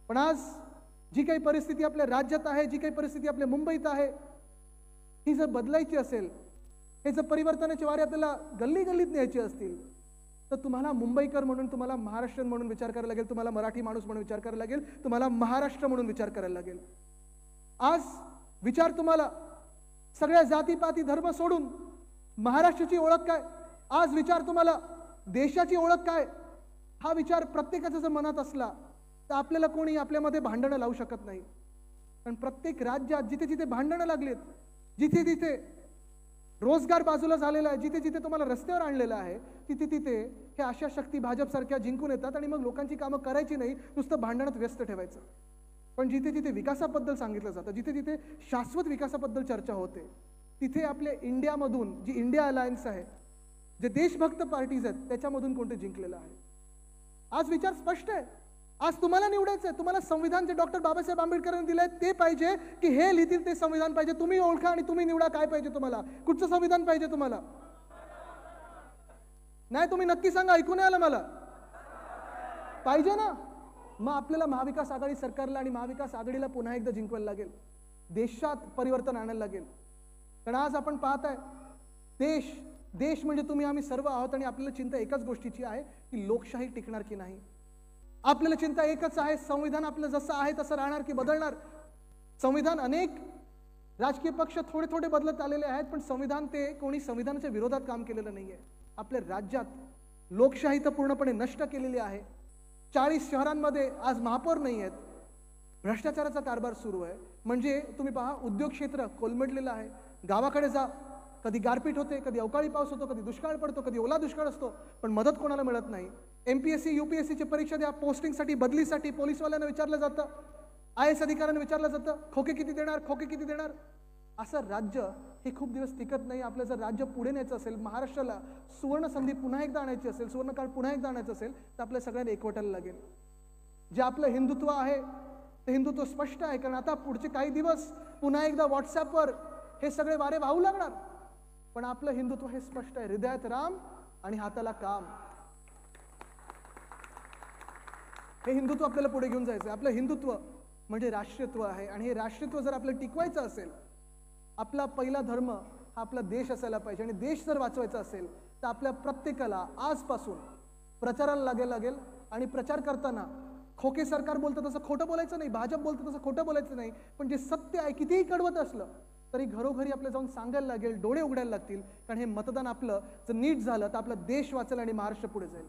पण आज जी काही परिस्थिती आपल्या राज्यात आहे, जी काही परिस्थिती आपल्या मुंबईत आहे, ही जर बदलायची असेल, हे जर परिवर्तनाची वारी आपल्याला गल्ली गल्लीत न्यायची असतील, तर तुम्हाला मुंबईकर म्हणून, तुम्हाला महाराष्ट्रीयन म्हणून विचार करायला लागेल, तुम्हाला मराठी माणूस म्हणून विचार करायला लागेल, तुम्हाला महाराष्ट्र म्हणून विचार करायला लागेल. आज विचार तुम्हाला सगळ्या जातीपाती धर्म सोडून महाराष्ट्राची ओळख काय, आज विचार तुम्हाला देशाची ओळख काय, हा विचार प्रत्येकाच्या जर मनात असला तर आपल्याला कोणी आपल्यामध्ये भांडणं लावू शकत नाही. पण प्रत्येक राज्यात जिथे जिथे भांडणं लागलीत, जिथे जिथे रोजगार बाजूला झालेला आहे, जिथे जिथे तुम्हाला रस्त्यावर आणलेलं आहे, तिथे तिथे हे अशा शक्ती भाजपसारख्या जिंकून येतात आणि मग लोकांची कामं करायची नाही, नुसतं भांडणात व्यस्त ठेवायचं. पण जिथे जिथे विकासाबद्दल सांगितलं जातं, जिथे जिथे शाश्वत विकासाबद्दल चर्चा होते, तिथे आपल्या इंडियामधून जी इंडिया अलायन्स आहे, जे देशभक्त पार्टीज आहेत, त्याच्यामधून कोणते जिंकलेलं आहे. आज विचार स्पष्ट आहे. आज तुम्हाला निवडायचं आहे. तुम्हाला संविधान जे डॉक्टर बाबासाहेब आंबेडकरांनी दिलंय ते पाहिजे की हे लिहितील ते संविधान पाहिजे. तुम्ही ओळखा आणि तुम्ही निवडा काय पाहिजे तुम्हाला. कुठचं संविधान पाहिजे तुम्हाला? नाही तुम्ही नक्की सांगा, ऐकून आलं मला. पाहिजे ना? मग आपल्याला महाविकास आघाडी सरकारला आणि महाविकास आघाडीला पुन्हा एकदा जिंकवायला लागेल. देशात परिवर्तन आणायला लागेल. कारण आज आपण पाहताय देश म्हणजे तुम्ही आम्ही सर्व आहोत आणि आपल्याला चिंता एकाच गोष्टीची आहे की लोकशाही टिकणार की नाही. आपल्याला चिंता एकच आहे, संविधान आपलं जसं आहे तसं राहणार की बदलणार. संविधान अनेक राजकीय पक्ष थोडे थोडे बदलत आलेले आहेत, पण संविधान ते कोणी संविधानाच्या विरोधात काम केलेलं नाहीये. आपल्या राज्यात लोकशाही तर पूर्णपणे नष्ट केलेली आहे. 40 शहरांमध्ये आज महापौर नाही आहेत. भ्रष्टाचाराचा कारभार सुरू आहे. म्हणजे तुम्ही पहा, उद्योग क्षेत्र कोलमडलेलं आहे. गावाकडे जा, कधी गारपीट होते, कधी अवकाळी पाऊस होतो, कधी दुष्काळ पडतो, कधी ओला दुष्काळ असतो, पण मदत कोणाला मिळत नाही. MPSC UPSCची परीक्षा द्या, पोस्टिंगसाठी बदलीसाठी पोलीसवाल्यांना विचारलं जातं, IAS अधिकाऱ्यांना विचारलं जातं, खोके किती देणार, खोके किती देणार. असं राज्य हे खूप दिवस टिकत नाही. आपलं जर राज्य पुढे न्यायचं असेल, महाराष्ट्राला सुवर्ण संधी पुन्हा एकदा आणायची असेल, सुवर्णकाळ पुन्हा एकदा आणायचं असेल, तर आपल्या सगळ्यांना एकवटायला लागेल. जे आपलं हिंदुत्व आहे ते हिंदुत्व स्पष्ट आहे. कारण आता पुढचे काही दिवस पुन्हा एकदा व्हॉट्सअपवर हे सगळे वारे वाहू लागणार. पण आपलं हिंदुत्व हे स्पष्ट आहे, हृदयात राम आणि हाताला काम. हे हिंदुत्व आपल्याला पुढे घेऊन जायचं. आपलं हिंदुत्व म्हणजे राष्ट्रीयत्व आहे आणि हे राष्ट्रीयत्व जर आपल्याला टिकवायचं असेल, आपला पहिला धर्म हा आपला देश असायला पाहिजे. आणि देश जर वाचवायचा असेल तर आपल्या प्रत्येकाला आजपासून प्रचाराला लागेल. आणि प्रचार करताना खोके सरकार बोलतं तसं खोटं बोलायचं नाही, भाजप बोलतं तसं खोटं बोलायचं नाही, पण जे सत्य आहे कितीही कडवत असलं तरी घरोघरी आपल्याला जाऊन सांगायला लागेल, डोळे उघडायला लागतील. कारण हे मतदान आपलं जर नीट झालं तर आपला देश वाचेल आणि महाराष्ट्र पुढे जाईल.